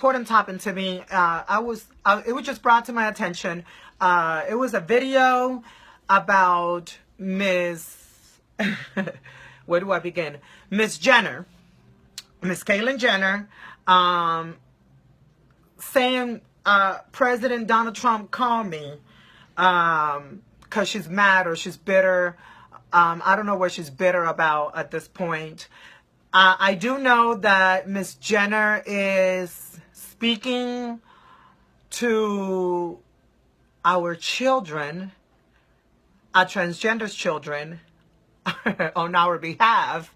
important topic to me. It was just brought to my attention. It was a video about Miss, where do I begin? Miss Jenner, Miss Caitlyn Jenner, saying President Donald Trump called me because she's mad or she's bitter. I don't know what she's bitter about at this point. I do know that Miss Jenner is speaking to our children, our transgender children, on our behalf,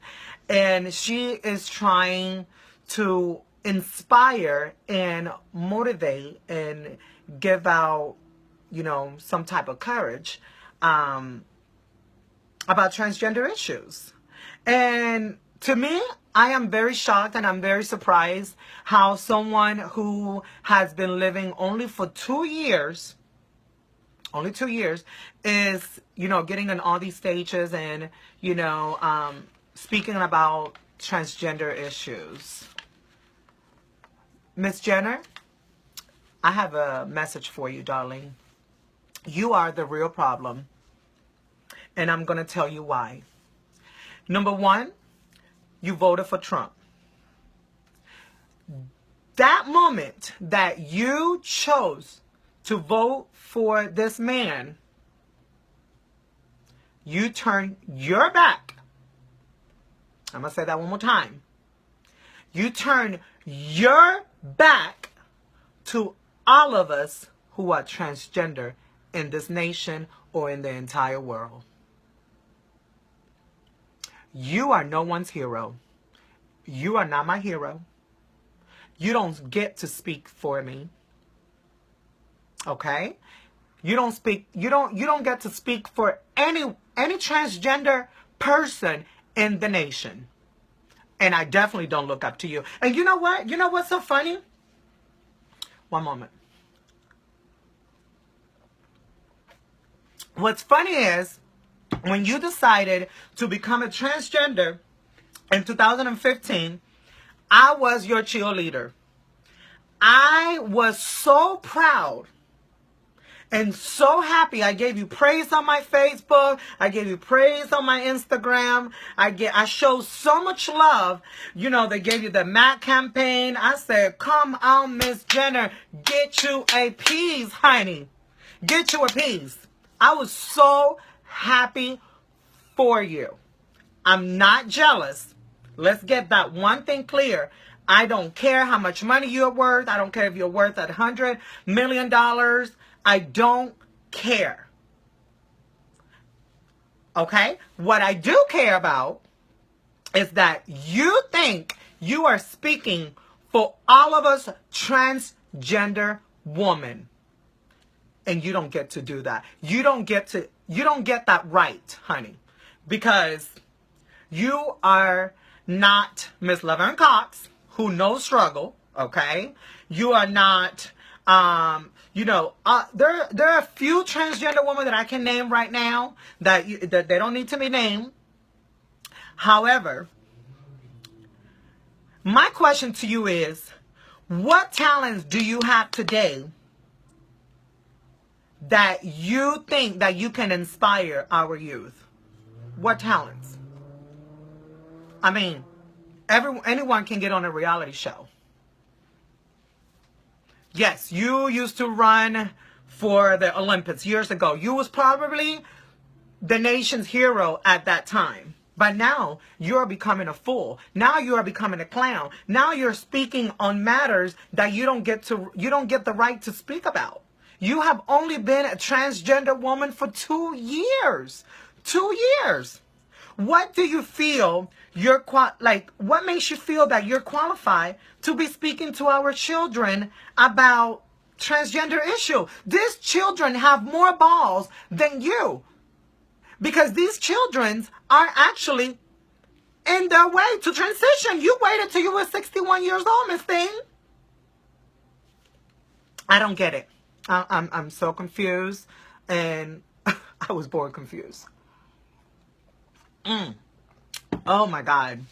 and she is trying to inspire and motivate and give out, you know, some type of courage about transgender issues. And to me, I am very shocked and I'm very surprised how someone who has been living only for 2 years, is, you know, getting in all these stages and, you know, speaking about transgender issues. Miss Jenner, I have a message for you, darling. You are the real problem, and I'm going to tell you why. Number one, you voted for Trump. That moment that you chose to vote for this man, you turned your back. I'm going to say that one more time. You turned your back to all of us who are transgender in this nation or in the entire world. You are no one's hero. You are not my hero. You don't get to speak for me. Okay? You don't get to speak for any transgender person in the nation. And I definitely don't look up to you. And you know what? You know what's so funny? One moment. What's funny is, when you decided to become a transgender in 2015, I was your cheerleader. I was so proud and so happy. I gave you praise on my Facebook. I gave you praise on my Instagram. I showed so much love. You know, they gave you the MAC campaign. I said, come on, Miss Jenner, get you a piece, honey. Get you a piece. I was so happy for you. I'm not jealous. Let's get that one thing clear. I don't care how much money you're worth. I don't care if you're worth $100 million. I don't care. Okay? What I do care about is that you think you are speaking for all of us transgender women. And you don't get to do that. You don't get that right, honey. Because you are not Miss Laverne Cox, who knows struggle, okay? You are not, you know, there are a few transgender women that I can name right now that they don't need to be named. However, my question to you is, what talents do you have today that you think that you can inspire our youth? What talents? I mean, anyone can get on a reality show. Yes, you used to run for the Olympics years ago. You was probably the nation's hero at that time. But now you're becoming a fool. Now you are becoming a clown. Now you're speaking on matters that you don't get the right to speak about. You have only been a transgender woman for 2 years. 2 years. What do you feel what makes you feel that you're qualified to be speaking to our children about transgender issue? These children have more balls than you. Because these children are actually in their way to transition. You waited till you were 61 years old, Miss Thing. I don't get it. I'm so confused, and I was born confused. Oh my God.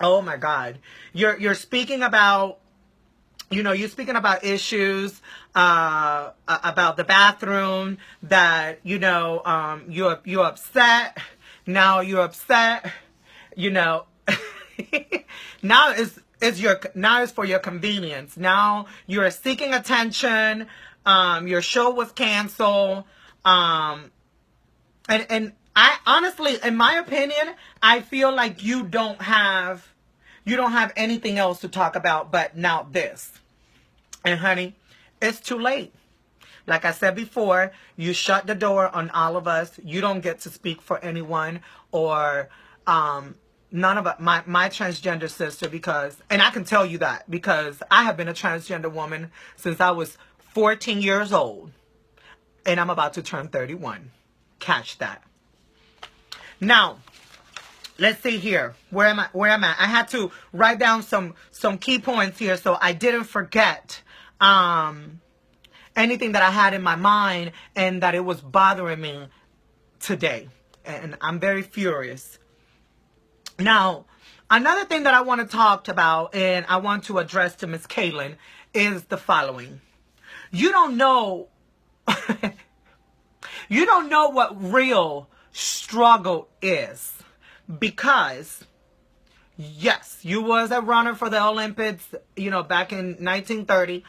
Oh my God. You're speaking about you know, you're speaking about issues about the bathroom, that, you know, you're upset. Now you're upset, you know. Now it's for your convenience. Now you're seeking attention. Your show was canceled. And I honestly, in my opinion, I feel like you don't have anything else to talk about but now this. And honey, it's too late. Like I said before, you shut the door on all of us. You don't get to speak for anyone or none of my transgender sister, because, and I can tell you that because I have been a transgender woman since I was 14 years old, and I'm about to turn 31. Catch that. Now, let's see here. Where am I? I had to write down some key points here so I didn't forget anything that I had in my mind and that it was bothering me today. And I'm very furious. Now, another thing that I want to talk about and I want to address to Miss Kaylin is the following. You don't know you don't know what real struggle is, because yes, you was a runner for the Olympics, you know, back in 1930.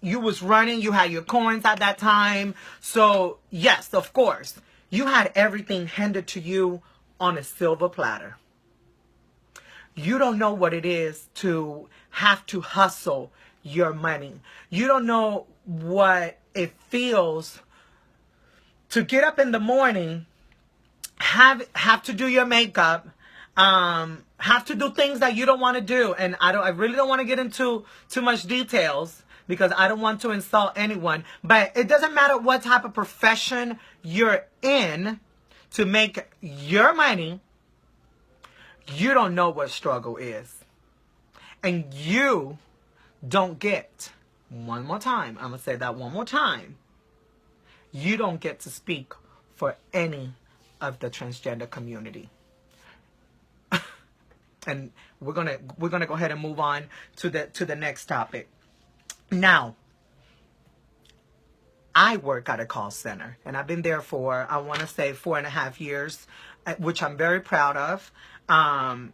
You was running, you had your coins at that time. So yes, of course, you had everything handed to you on a silver platter. You don't know what it is to have to hustle your money. You don't know what it feels to get up in the morning, have to do your makeup, have to do things that you don't want to do. And I really don't want to get into too much details because I don't want to insult anyone. But it doesn't matter what type of profession you're in to make your money. You don't know what struggle is. And you don't get, one more time, I'm going to say that one more time, you don't get to speak for any of the transgender community. And we're gonna go ahead and move on to the next topic. Now, I work at a call center, and I've been there for, I want to say, 4.5 years, which I'm very proud of. I've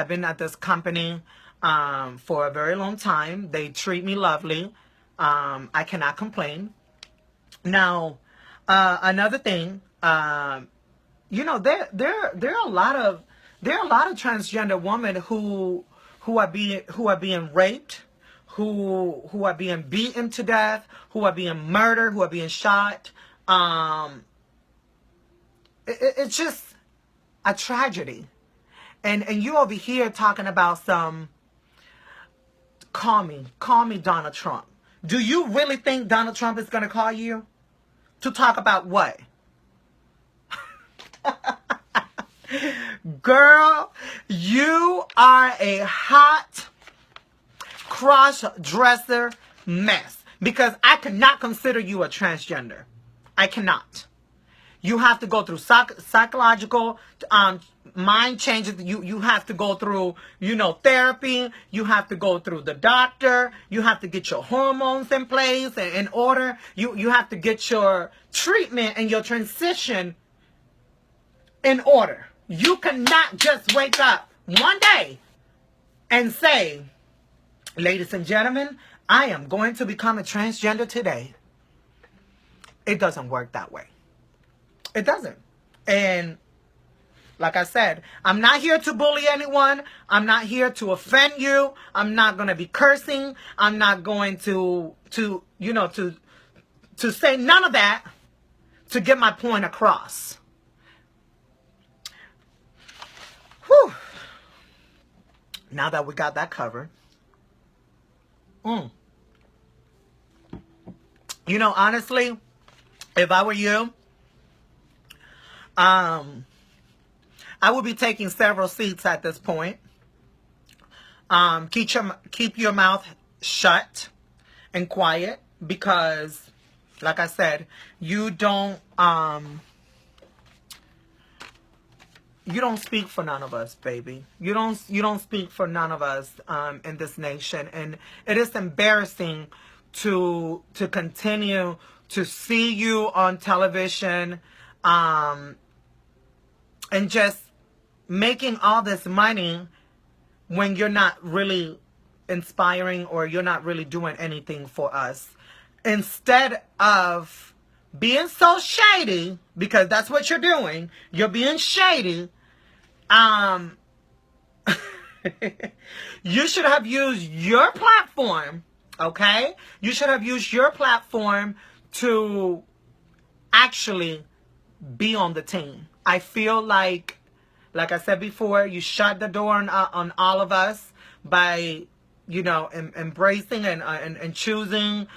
been at this company for a very long time. They treat me lovely. I cannot complain. Now, another thing, you know, there are a lot of transgender women who are being raped, who are being beaten to death, who are being murdered, who are being shot. It's just a tragedy. And you over here talking about some, call me Donald Trump. Do you really think Donald Trump is going to call you to talk about what? Girl, you are a hot cross-dresser mess, because I cannot consider you a transgender. I cannot. You have to go through psychological mind changes. You have to go through, you know, therapy. You have to go through the doctor. You have to get your hormones in place and in order. You have to get your treatment and your transition in order. You cannot just wake up one day and say, ladies and gentlemen, I am going to become a transgender today. It doesn't work that way. It doesn't. And like I said, I'm not here to bully anyone. I'm not here to offend you. I'm not going to be cursing. I'm not going to say none of that to get my point across. Whew. Now that we got that covered. You know, honestly, if I were you, I would be taking several seats at this point. Keep your mouth shut and quiet, because, like I said, you don't you don't speak for none of us, baby. You don't speak for none of us in this nation, and it is embarrassing to continue to see you on television, and just making all this money when you're not really inspiring, or you're not really doing anything for us. Instead of being so shady, because that's what you're doing, you're being shady. You should have used your platform, okay? You should have used your platform to actually be on the team. I feel like I said before, you shut the door on all of us by, you know, embracing and choosing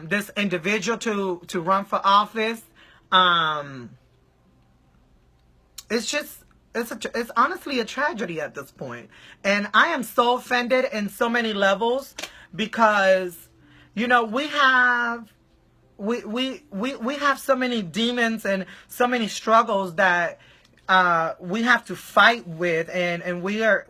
this individual to run for office. It's honestly a tragedy at this point. And I am so offended in so many levels, because, you know, we have so many demons and so many struggles that we have to fight with, and we are,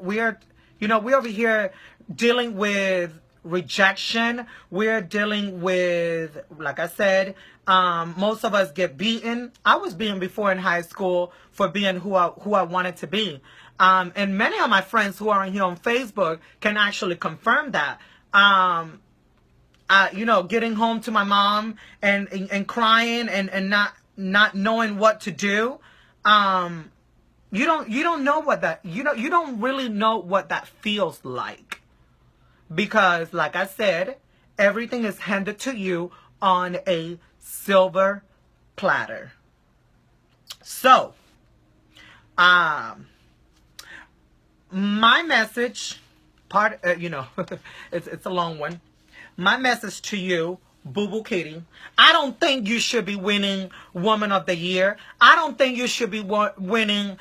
you know, we're over here dealing with rejection. We're dealing with, like I said, most of us get beaten. I was beaten before in high school for being who I wanted to be. And many of my friends who are here on Facebook can actually confirm that. You know, getting home to my mom and crying and not knowing what to do. You don't know what that, you don't really know what that feels like. Because, like I said, everything is handed to you on a silver platter. So, my message, you know, it's a long one. My message to you, Boo Boo Kitty, I don't think you should be winning Woman of the Year. I don't think you should be winning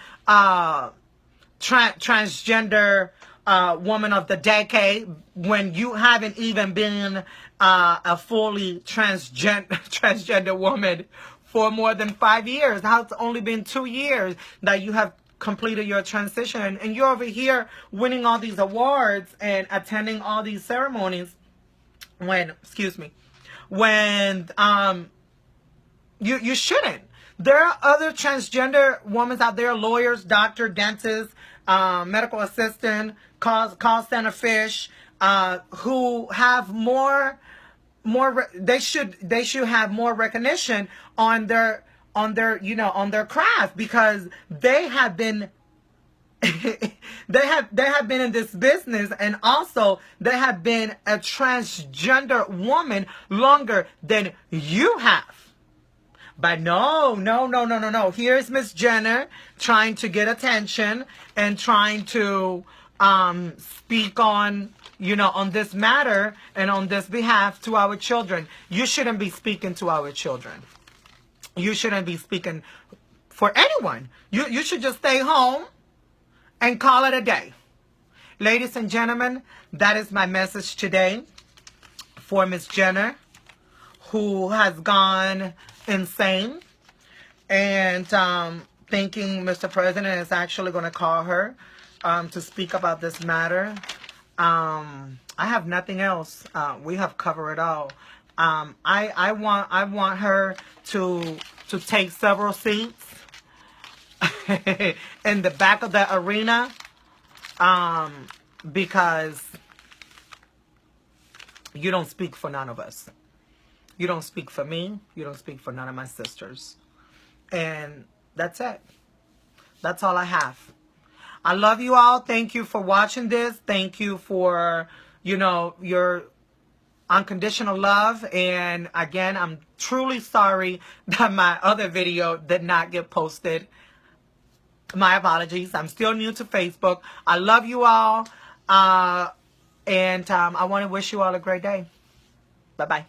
transgender Woman of the Decade, when you haven't even been a fully transgender woman for more than 5 years. How it's only been 2 years that you have completed your transition, and you're over here winning all these awards and attending all these ceremonies when, excuse me, when you shouldn't. There are other transgender women out there, lawyers, doctor, dentists, medical assistant, call center fish, who have more they should have more recognition on their you know, on their craft, because they have been they have been in this business, and also they have been a transgender woman longer than you have. But no. Here's Miss Jenner trying to get attention and trying to speak on, you know, on this matter and on this behalf to our children. You shouldn't be speaking to our children. You shouldn't be speaking for anyone. You should just stay home and call it a day. Ladies and gentlemen, that is my message today for Miss Jenner, who has gone insane and thinking Mr. President is actually going to call her to speak about this matter. I have nothing else. We have covered it all. I want her to take several seats in the back of the arena, because you don't speak for none of us. You don't speak for me. You don't speak for none of my sisters. And that's it. That's all I have. I love you all. Thank you for watching this. Thank you for, you know, your unconditional love. And again, I'm truly sorry that my other video did not get posted. My apologies. I'm still new to Facebook. I love you all. And I want to wish you all a great day. Bye-bye.